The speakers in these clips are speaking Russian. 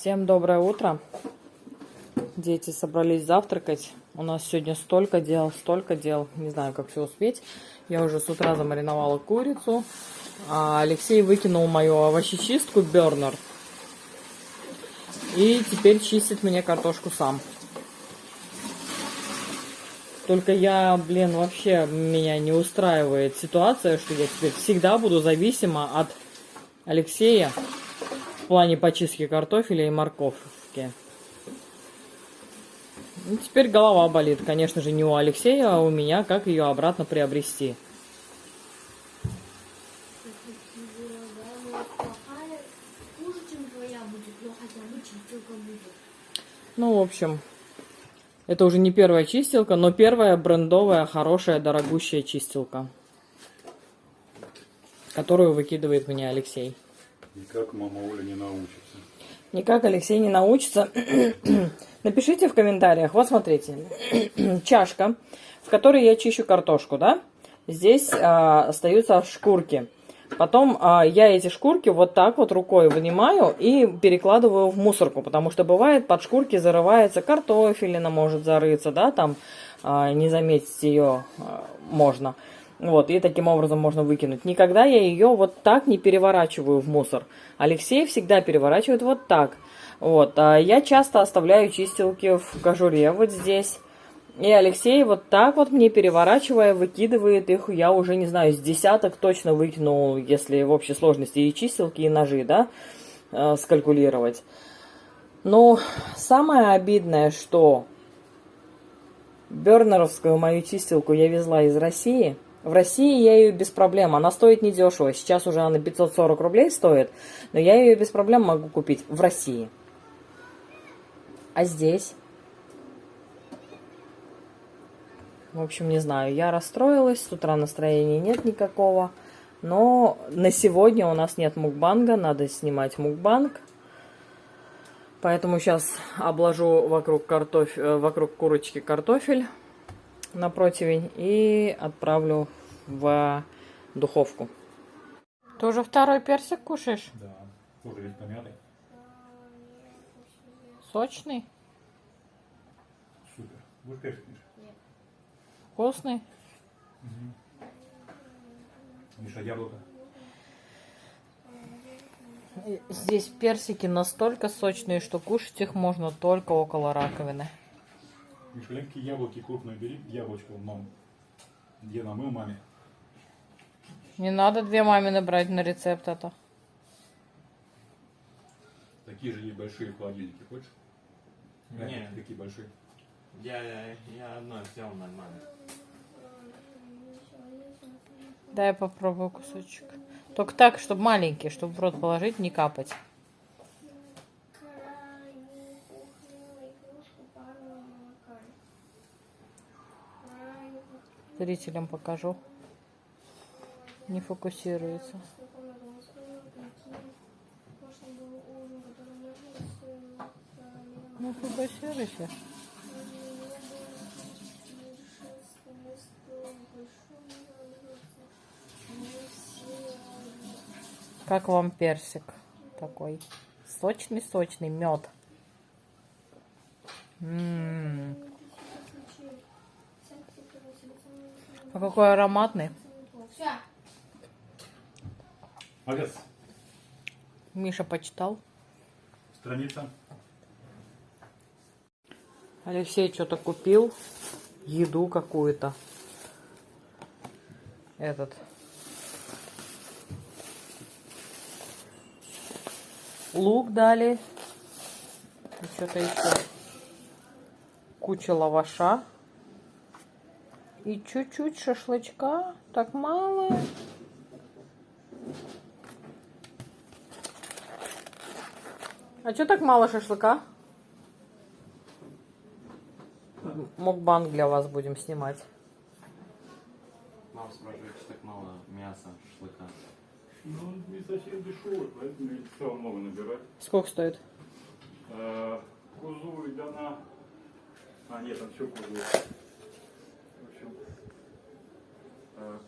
Всем доброе утро. Дети собрались завтракать. У нас сегодня столько дел. Не знаю, как все успеть. Я уже с утра замариновала курицу. А Алексей выкинул мою овощечистку Бернер. И теперь чистит мне картошку сам. Только вообще меня не устраивает ситуация, что я теперь всегда буду зависима от Алексея в плане почистки картофеля и морковки. Ну, теперь голова болит. Конечно же, не у Алексея, а у меня, как ее обратно приобрести. Ну, в общем, это уже не первая чистилка, но первая брендовая, хорошая, дорогущая чистилка, которую выкидывает мне Алексей. Никак мама Оля не научится. Никак Алексей не научится. Напишите в комментариях. Вот смотрите. Чашка, в которой я чищу картошку, да? Здесь остаются шкурки. Потом я эти шкурки вот так вот рукой вынимаю и перекладываю в мусорку. Потому что бывает, под шкурки зарывается картофелина, может зарыться, да, там не заметить ее можно. Вот, и таким образом можно выкинуть. Никогда я ее вот так не переворачиваю в мусор. Алексей всегда переворачивает вот так. Вот, я часто оставляю чистилки в кожуре вот здесь. И Алексей вот так вот мне переворачивая, выкидывает их, я уже не знаю, с десяток точно выкинул, если в общей сложности и чистилки, и ножи, да, скалькулировать. Но самое обидное, что бернеровскую мою чистилку я везла из России. В России я ее без проблем, она стоит недешево, сейчас уже она 540 рублей стоит, но я ее без проблем могу купить в России. А здесь? В общем, не знаю, я расстроилась, с утра настроения нет никакого, но на сегодня у нас нет мукбанга, надо снимать мукбанг. Поэтому сейчас обложу вокруг курочки картофель на противень и отправлю в духовку. Ты уже второй персик кушаешь? Да, тоже весь помятый. Сочный? Супер. Будешь персик, Миша? Нет. Вкусный? Миша, яблоко. Здесь персики настолько сочные, что кушать их можно только около раковины. Миша, какие яблоки крупные бери, яблочко мам. Где намыл маме? Не надо две мамины брать на рецепт это. Такие же есть большие в холодильнике, хочешь? Не. Такие большие. Я одно взял нормально. Дай я попробую кусочек. Только так, чтобы маленький, чтобы в рот положить, не капать. Зрителям покажу. Не фокусируется. Ну, фокусируйся. Как вам персик такой? Сочный мед. А какой ароматный. Молодец. Миша почитал. Страница. Алексей что-то купил. Еду какую-то. Лук дали. И что-то еще. Куча лаваша. И чуть-чуть шашлычка. Так мало. А что так мало шашлыка? Мукбанг для вас будем снимать. Мам спрашивает, что так мало мяса, шашлыка. Ну, он не совсем дешевый, поэтому я не стал много набирать. Сколько стоит? Кузу и дана. Нет, там все кузу. В общем,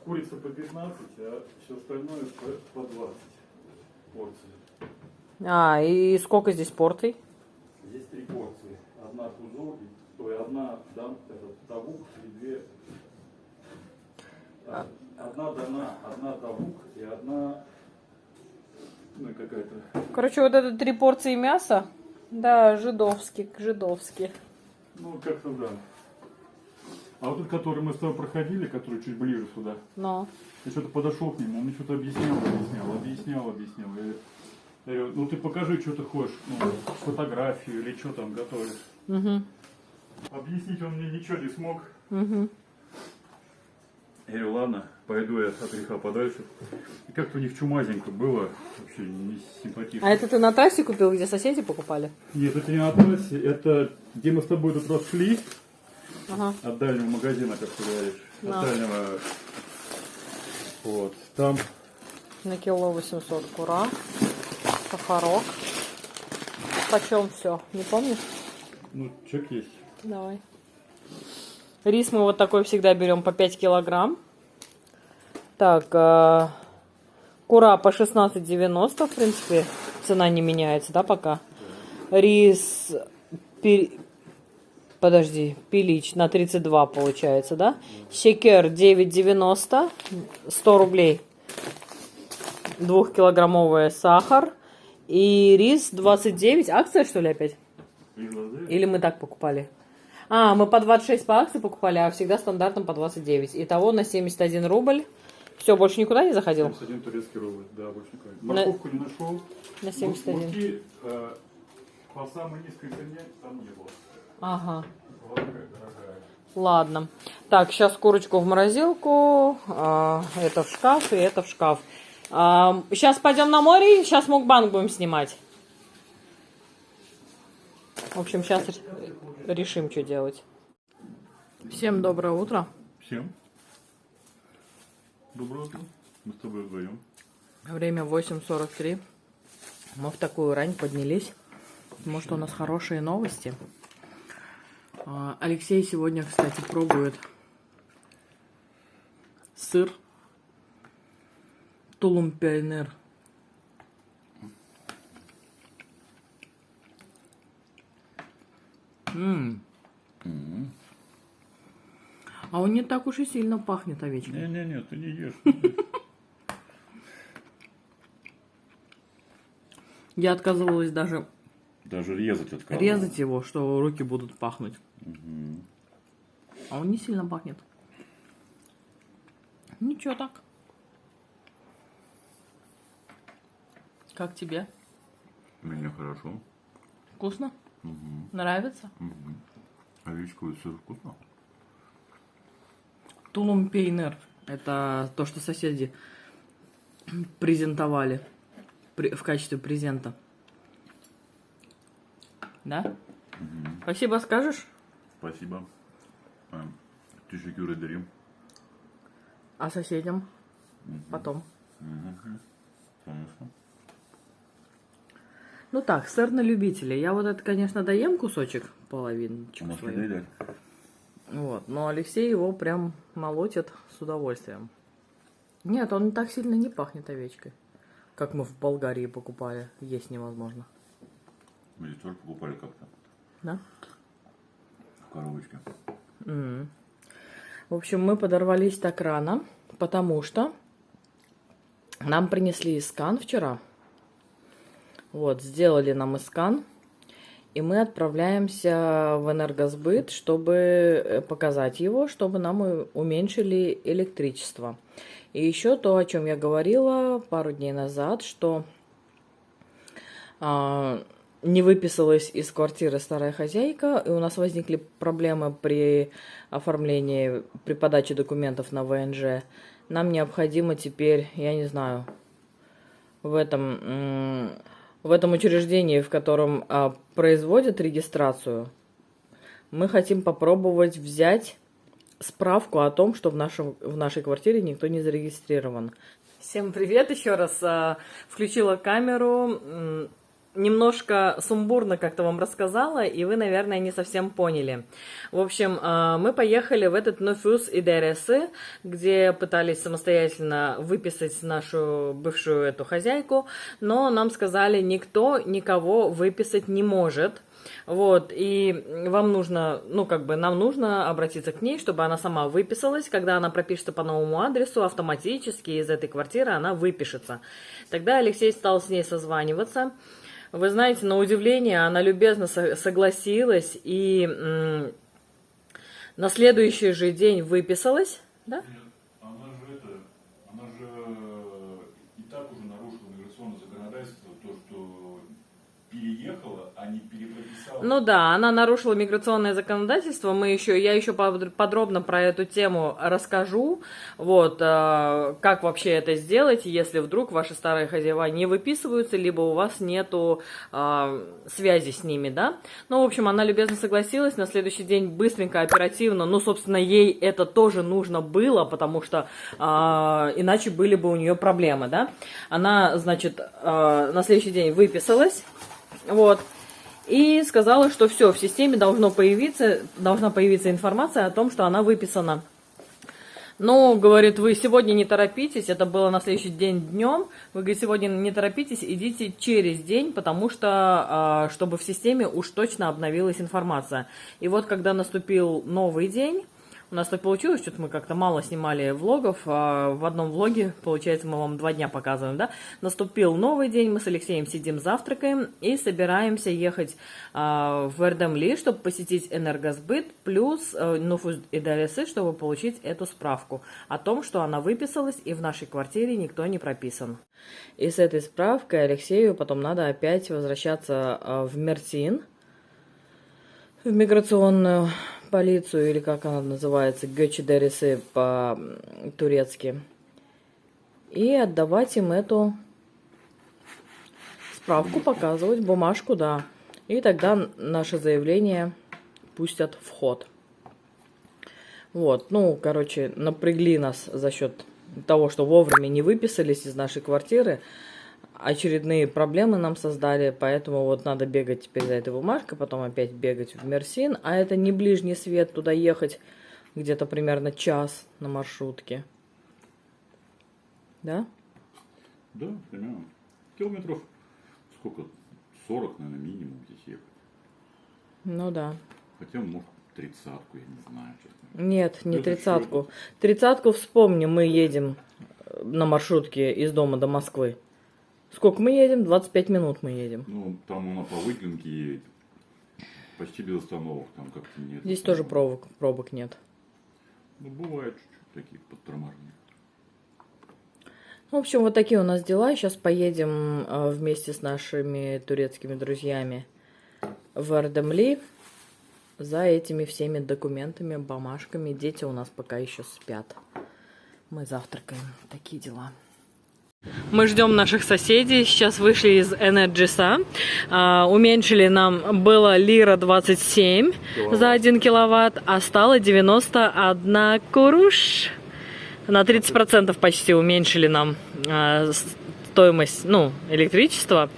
курица по 15, а все остальное по 20 порций. И сколько здесь порций? одна пузо, одна тавук и две... Одна дана, одна тавук и одна... Ну, какая-то... Короче, вот это 3 порции мяса. Да, жидовский. Ну, как-то да. А вот этот, который мы с тобой проходили, который чуть ближе сюда, Но. я что-то подошел к нему, он мне что-то объяснял. Я говорю, ну ты покажи, что ты хочешь, ну, фотографию или что там готовишь. Угу. Объяснить он мне ничего не смог. Угу. Я говорю, ладно, пойду я от греха подальше. И как-то у них чумазенько было, вообще не симпатично. А это ты на трассе купил, где соседи покупали? Нет, это не на трассе, это где мы с тобой тут раз шли, Ага. от дальнего магазина, как ты говоришь, Да. от дальнего, вот, там, На кило 800 кура. Сахарок. Почем все? Не помнишь? ну, чек есть. Давай. Рис мы вот такой всегда берем по 5 килограмм. Так, кура по 16,90, в принципе, цена не меняется, да, пока. Рис, пилич на 32 получается, да. Шекер 9,90, 100 рублей. 2-килограммовый сахар. И рис 29. Акция, что ли, опять? Или мы так покупали? А, мы по 26 по акции покупали, а всегда стандартом по 29. Итого на 71 рубль. Все, больше никуда не заходил? 71 турецкий рубль, да, больше никуда. Морковку не нашел. На 71. Муки по самой низкой цене там не было. Ага. Была такая дорогая. Ладно. Так, сейчас курочку в морозилку. Это в шкаф и это в шкаф. Сейчас пойдем на море и сейчас мукбанг будем снимать. В общем, сейчас решим, что делать. Всем доброе утро. Всем доброе утро. Мы с тобой вдвоем. Время 8:43. Мы в такую рань поднялись. Потому что у нас хорошие новости. Алексей сегодня, кстати, пробует сыр Тулум Пионер. А он не так уж и сильно пахнет овечкой. Не, ты не ешь. Я отказывалась даже Даже резать отказывал. резать его, что руки будут пахнуть. А он не сильно пахнет. Ничего так. Как тебе? Мне хорошо. Вкусно? Нравится? Овечку и сыр вкусно. Тулум Пейнер. Это то, что соседи презентовали в качестве презента. Да? Спасибо скажешь? Спасибо. Teşekkür ederim. А соседям? Потом. Конечно. Ну так, сыр на любителя. Я вот это, конечно, доем кусочек, половиночку Можно свою. доедать. Вот, но Алексей его прям молотит с удовольствием. Нет, он так сильно не пахнет овечкой, как мы в Болгарии покупали. Есть невозможно. Мы здесь тоже покупали как-то Да? в коробочке. В общем, мы подорвались так рано, потому что нам принесли искан вчера. Вот, сделали нам искан. И мы отправляемся в энергосбыт, чтобы показать его, чтобы нам уменьшили электричество. И еще то, о чем я говорила пару дней назад, что не выписалась из квартиры старая хозяйка, и у нас возникли проблемы при оформлении, при подаче документов на ВНЖ. Нам необходимо теперь, я не знаю, в этом учреждении, в котором производят регистрацию, мы хотим попробовать взять справку о том, что в нашей квартире никто не зарегистрирован. Всем привет еще раз. Включила камеру. немножко сумбурно как-то вам рассказала, и вы, наверное, не совсем поняли. В общем, мы поехали в этот Nüfus İdaresi, где пытались самостоятельно выписать нашу бывшую эту хозяйку, но нам сказали, никто никого выписать не может. Вот, и вам нужно, нам нужно обратиться к ней, чтобы она сама выписалась. Когда она пропишется по новому адресу, автоматически из этой квартиры она выпишется. Тогда Алексей стал с ней созваниваться. Вы знаете, на удивление, она любезно согласилась и на следующий же день выписалась, да? Она же и так уже нарушила миграционное законодательство, то, что переехала, а не перепрописала. Ну да, она нарушила миграционное законодательство. Я еще подробно про эту тему расскажу. Вот, как вообще это сделать, если вдруг ваши старые хозяева не выписываются, либо у вас нету связи с ними, да. Ну, в общем, она любезно согласилась. На следующий день быстренько, оперативно. Собственно, ей это тоже нужно было, потому что иначе были бы у нее проблемы, да. Она, значит, на следующий день выписалась. Вот. И сказала, что все, в системе должна появиться информация о том, что она выписана. Но, говорит, вы сегодня не торопитесь, это было на следующий день днем, вы, говорит, сегодня не торопитесь, идите через день, потому что, чтобы в системе уж точно обновилась информация. И вот, когда наступил новый день, у нас так получилось, что мы как-то мало снимали влогов, в одном влоге, получается, мы вам 2 дня показываем, да? Наступил новый день, мы с Алексеем сидим, завтракаем и собираемся ехать в Эрдемли, чтобы посетить Энергосбыт, плюс Nüfus İdaresi, чтобы получить эту справку о том, что она выписалась и в нашей квартире никто не прописан. И с этой справкой Алексею потом надо опять возвращаться в Мерсин, в миграционную полицию, или как она называется, Göç İdaresi по-турецки, и отдавать им эту справку, показывать бумажку, да. И тогда наше заявление пустят в ход. Вот, короче, напрягли нас за счет того, что вовремя не выписались из нашей квартиры. Очередные проблемы нам создали, поэтому вот надо бегать теперь за этой бумажкой, потом опять бегать в Мерсин, а это не ближний свет, туда ехать где-то примерно час на маршрутке. Да? Да, примерно. Километров сколько? 40, наверное, минимум здесь ехать. Ну да. Хотя, может, 30-ку, я не знаю, честно. Нет, не 30-ку. 30-ку вспомни, мы едем на маршрутке из дома до Москвы. Сколько мы едем? 25 минут мы едем. Там она по выделенке едет. Почти без остановок. Там как-то нет. Здесь тоже пробок нет. Бывает чуть-чуть такие подторможения. В общем, вот такие у нас дела. Сейчас поедем вместе с нашими турецкими друзьями в Эрдемли за этими всеми документами, бумажками. Дети у нас пока еще спят. Мы завтракаем. Такие дела. Мы ждем наших соседей. Сейчас вышли из Энерджиса. Уменьшили нам, было лира 27 за 1 киловатт, а стало 91 куруш. На 30% почти уменьшили нам стоимость, электричества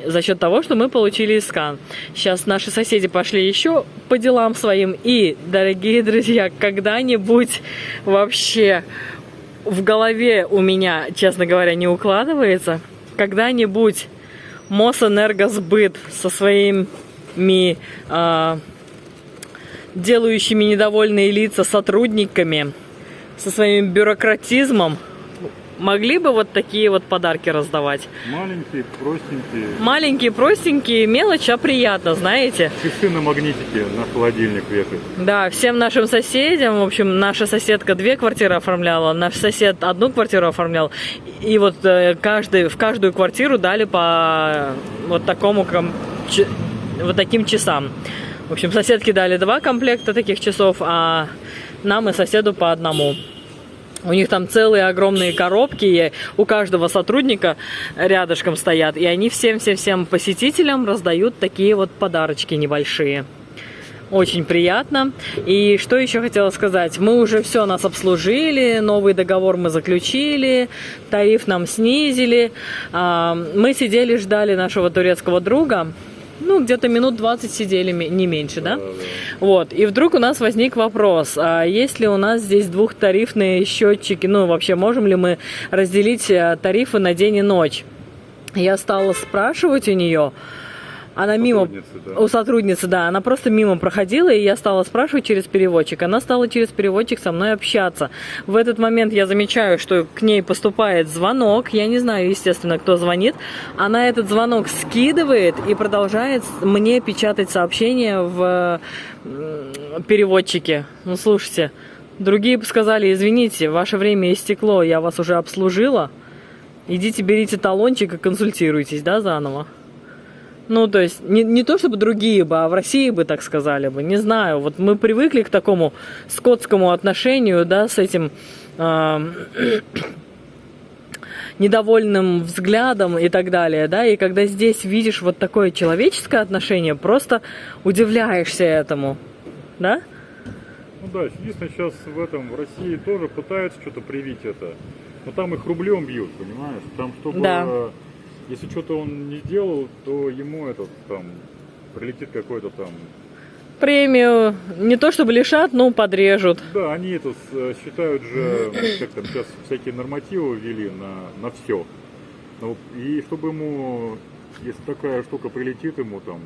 за счет того, что мы получили искан. Сейчас наши соседи пошли еще по делам своим. И, дорогие друзья, когда-нибудь вообще в голове у меня, честно говоря, не укладывается, когда-нибудь Мосэнергосбыт со своими делающими недовольные лица сотрудниками, со своим бюрократизмом, могли бы вот такие вот подарки раздавать. Маленькие, простенькие. Маленькие, простенькие, мелочь, а приятно, знаете. Часы на магнитике на холодильник вешать. Да, всем нашим соседям, в общем, наша соседка 2 квартиры оформляла, наш сосед 1 квартиру оформлял. И вот в каждую квартиру дали по вот таким часам. В общем, соседке дали 2 комплекта таких часов, а нам и соседу по 1. У них там целые огромные коробки, у каждого сотрудника рядышком стоят, и они всем посетителям раздают такие вот подарочки небольшие. Очень приятно. И что еще хотела сказать? Мы уже все нас обслужили, новый договор мы заключили, тариф нам снизили. Мы сидели, ждали нашего турецкого друга. Ну, где-то минут 20 сидели, не меньше, да? Вот. И вдруг у нас возник вопрос, а есть ли у нас здесь двухтарифные счетчики? Ну, вообще, можем ли мы разделить тарифы на день и ночь? Я стала спрашивать у нее. Она мимо, у сотрудницы, да, она просто мимо проходила, и я стала спрашивать через переводчик. Она стала через переводчик со мной общаться. В этот момент я замечаю, что к ней поступает звонок. Я не знаю, естественно, кто звонит. Она этот звонок скидывает и продолжает мне печатать сообщения в переводчике. Ну, слушайте, другие бы сказали: извините, ваше время истекло, я вас уже обслужила. Идите, берите талончик и консультируйтесь, да, заново. Ну, то есть, не то чтобы другие бы, а в России бы так сказали бы. Не знаю, вот мы привыкли к такому скотскому отношению, да, с этим недовольным взглядом и так далее, да, и когда здесь видишь вот такое человеческое отношение, просто удивляешься этому, да? Ну да, единственное, сейчас в России тоже пытаются что-то привить это, но там их рублем бьют, понимаешь? Там, чтобы... Да. Если что-то он не сделал, то ему прилетит какой-то там... Премию не то чтобы лишат, но подрежут. Да, они это считают же, как там сейчас всякие нормативы ввели на все. Ну, и чтобы ему, если такая штука прилетит ему там,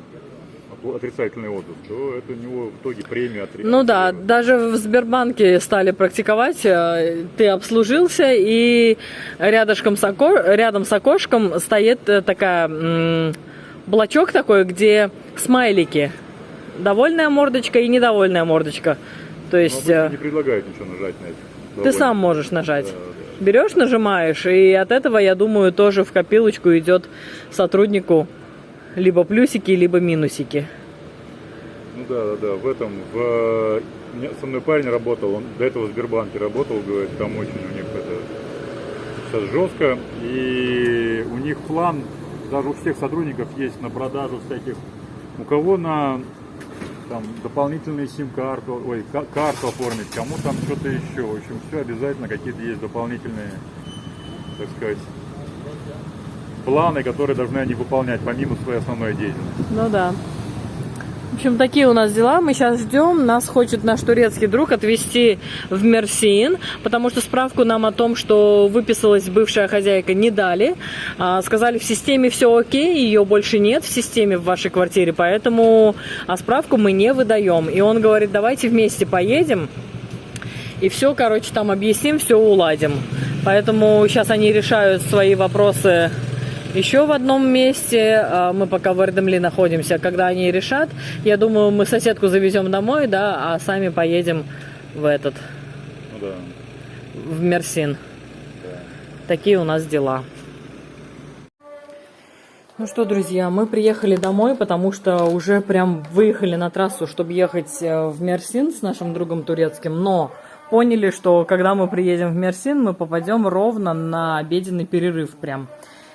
отрицательный отзыв, то это у него в итоге премия отрицательная. Ну да, даже в Сбербанке стали практиковать. Ты обслужился, и рядом с окошком стоит такая блочок такой, где смайлики. Довольная мордочка и недовольная мордочка. То есть... не предлагают ничего нажать на это. Ты сам можешь нажать. Да. Берешь, нажимаешь, и от этого, я думаю, тоже в копилочку идет сотруднику либо плюсики, либо минусики. Ну да. Со мной парень работал, он до этого в Сбербанке работал, говорит, там очень у них сейчас жестко. И у них план, даже у всех сотрудников есть на продажу всяких, у кого на там дополнительные сим-карту, карту оформить, кому там что-то еще. В общем, все обязательно какие-то есть дополнительные, так сказать, планы, которые должны они выполнять помимо своей основной деятельности. Ну да. В общем, такие у нас дела. Мы сейчас ждем. Нас хочет наш турецкий друг отвезти в Мерсин, потому что справку нам о том, что выписалась бывшая хозяйка, не дали. Сказали, в системе все окей, ее больше нет в системе в вашей квартире, поэтому справку мы не выдаем. И он говорит, давайте вместе поедем и все, короче, там объясним, все уладим. Поэтому сейчас они решают свои вопросы еще в одном месте. Мы пока в Эрдемли находимся. Когда они решат, я думаю, мы соседку завезем домой, да, а сами поедем в в Мерсин. Да. Такие у нас дела. Ну что, друзья, мы приехали домой, потому что уже прям выехали на трассу, чтобы ехать в Мерсин с нашим другом турецким, но поняли, что когда мы приедем в Мерсин, мы попадем ровно на обеденный перерыв прям.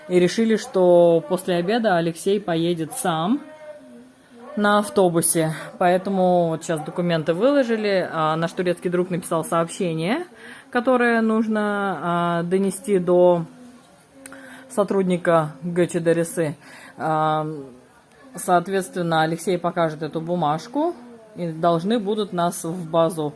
И решили, что после обеда Алексей поедет сам на автобусе. Поэтому вот сейчас документы выложили. Наш турецкий друг написал сообщение, которое нужно донести до сотрудника ГЧДРС. Соответственно, Алексей покажет эту бумажку. И должны будут нас в базу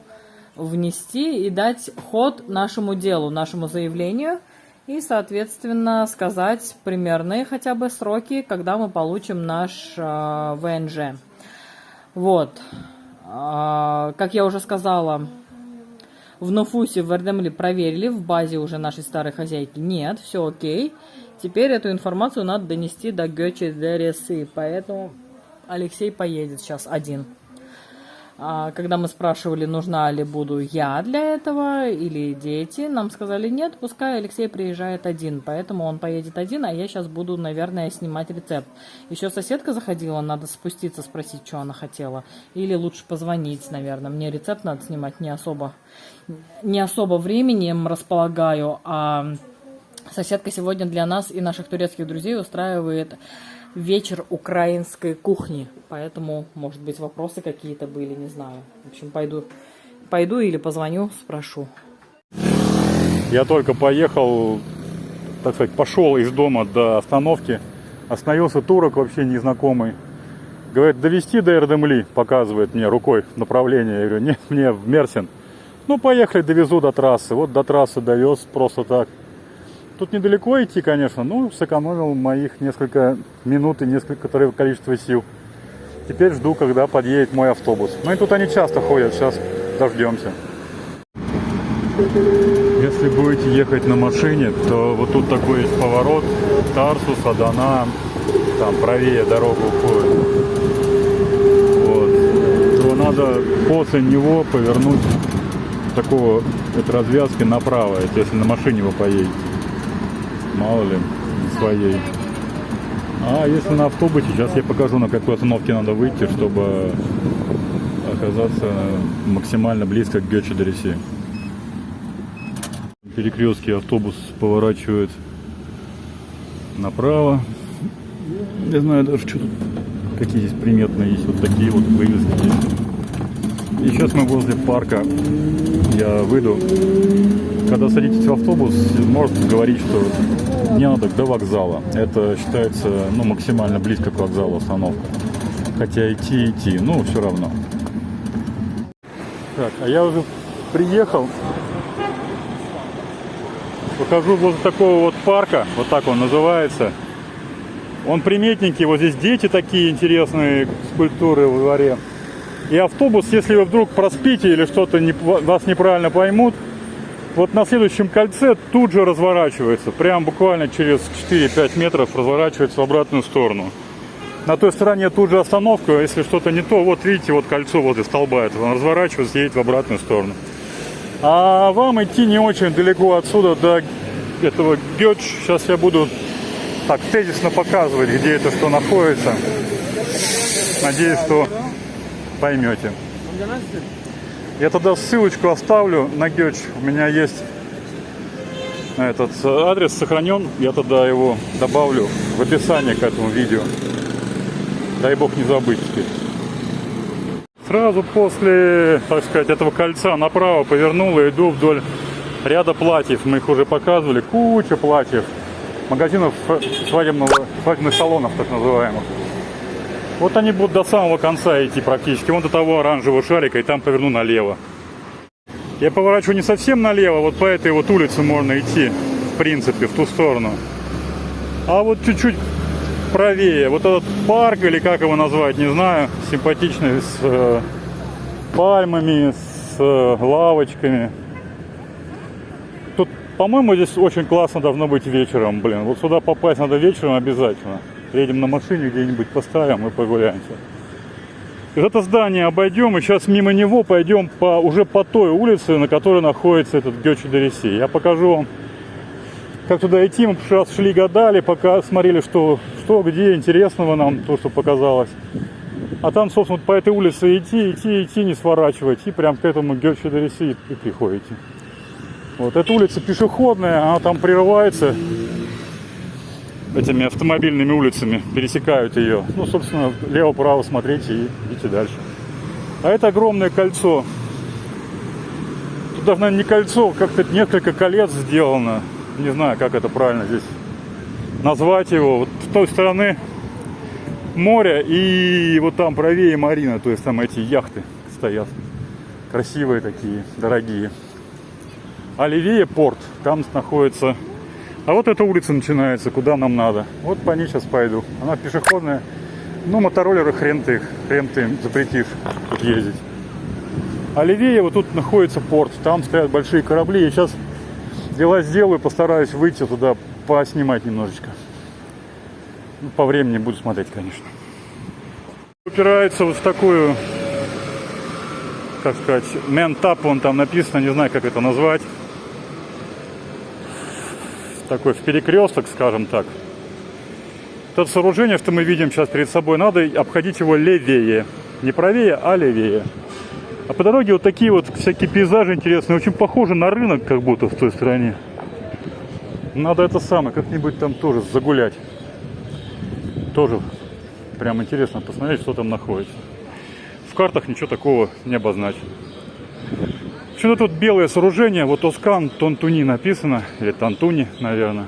внести и дать ход нашему делу, нашему заявлению. И, соответственно, сказать примерные хотя бы сроки, когда мы получим наш ВНЖ. Вот. Как я уже сказала, в Нофусе, в Эрдемле проверили, в базе уже нашей старой хозяйки нет, все окей. Теперь эту информацию надо донести до ГЧДРС, поэтому Алексей поедет сейчас один. Когда мы спрашивали, нужна ли буду я для этого или дети, нам сказали нет, пускай Алексей приезжает один, поэтому он поедет один, а я сейчас буду, наверное, снимать рецепт. Еще соседка заходила, надо спуститься, спросить, что она хотела, или лучше позвонить, наверное, мне рецепт надо снимать, не особо временем располагаю, а соседка сегодня для нас и наших турецких друзей устраивает вечер украинской кухни. Поэтому, может быть, вопросы какие-то были, не знаю. В общем, пойду или позвоню, спрошу. Я только поехал, так сказать, пошел из дома до остановки. Остановился турок вообще незнакомый. Говорит, довести до Эрдемли, показывает мне рукой направление. Я говорю, нет, мне в Мерсин. Ну, поехали, довезу до трассы. Вот до трассы довез просто так. Тут недалеко идти, конечно, но сэкономил моих несколько минут и некоторое количество сил. Теперь жду, когда подъедет мой автобус. Ну и тут они часто ходят, сейчас дождемся. Если будете ехать на машине, то вот тут такой есть поворот. Тарсус, Адана, там правее дорога уходит. Вот. То надо после него повернуть такого этой развязки направо, если на машине вы поедете. Мало ли, своей. А если на автобусе, сейчас я покажу, на какой остановке надо выйти, чтобы оказаться максимально близко к Гёче-Дересси. В перекрестке автобус поворачивает направо. Не знаю даже, что тут, какие здесь приметные есть, вот такие вот вывески есть. И сейчас мы возле парка, я выйду. Когда садитесь в автобус, можете говорить, что не надо до вокзала. Это считается, ну, максимально близко к вокзалу остановка. Хотя идти, ну, все равно. Так, а я уже приехал. Выхожу возле такого вот парка, вот так он называется. Он приметненький, вот здесь дети такие интересные, скульптуры во дворе. И автобус, если вы вдруг проспите или что-то вас неправильно поймут, вот на следующем кольце тут же разворачивается. Прям буквально через 4-5 метров разворачивается в обратную сторону. На той стороне тут же остановка, если что-то не то, вот видите, вот кольцо возле столба, это он разворачивается, едет в обратную сторону. А вам идти не очень далеко отсюда до этого Гёч. Сейчас я буду так тезисно показывать, где это что находится. Надеюсь, что поймете. Я тогда ссылочку оставлю на Гёч. У меня есть этот адрес сохранен. Я тогда его добавлю в описание к этому видео. Дай бог не забыть теперь. Сразу после, так сказать, этого кольца направо повернул и иду вдоль ряда платьев. Мы их уже показывали. Куча платьев. Магазинов свадебных салонов, так называемых. Вот они будут до самого конца идти практически. Вон до того оранжевого шарика, и там поверну налево. Я поворачиваю не совсем налево, вот по этой вот улице можно идти, в принципе, в ту сторону. А вот чуть-чуть правее. Вот этот парк, или как его назвать, не знаю, симпатичный, с пальмами, с лавочками. Тут, по-моему, здесь очень классно должно быть вечером, блин. Вот сюда попасть надо вечером обязательно. Едем на машине где-нибудь, поставим и прогуляемся. И это здание обойдем, и сейчас мимо него пойдем уже по той улице, на которой находится этот Гёче-Дересси. Я покажу вам, как туда идти. Мы раз шли, гадали, пока смотрели, что где интересного нам, то, что показалось. А там, собственно, по этой улице идти, не сворачивать. И прям к этому Гёче-Дересси и приходите. Вот эта улица пешеходная, она там прерывается этими автомобильными улицами, пересекают ее. Ну, собственно, лево-право смотрите и идите дальше. А это огромное кольцо. Тут даже, наверное, не кольцо, как-то несколько колец сделано. Не знаю, как это правильно здесь назвать его. Вот с той стороны море, и вот там правее марина, то есть там эти яхты стоят. Красивые такие, дорогие. А левее порт, там находится. А вот эта улица начинается, куда нам надо. Вот по ней сейчас пойду. Она пешеходная. Ну, мотороллеры хрен ты им запретишь тут ездить. А левее вот тут находится порт. Там стоят большие корабли. Я сейчас дела сделаю, постараюсь выйти туда, поснимать немножечко. Ну, по времени буду смотреть, конечно. Упирается вот в такую, как сказать, ментап, вон там написано, не знаю, как это назвать. Такой в перекресток, скажем так. Это сооружение, что мы видим сейчас перед собой, надо обходить его левее. Не правее, а левее. А по дороге вот такие вот всякие пейзажи интересные. Очень похожи на рынок, как будто в той стороне. Надо это самое, как-нибудь там тоже загулять. Тоже прям интересно посмотреть, что там находится. В картах ничего такого не обозначено. Почему-то тут белое сооружение, вот Оскан Тонтуни написано, или Тантуни, наверное.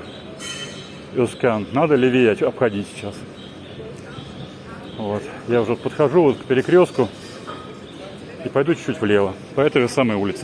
Оскан. Надо левее обходить сейчас. Вот. Я уже подхожу вот к перекрестку и пойду чуть-чуть влево по этой же самой улице.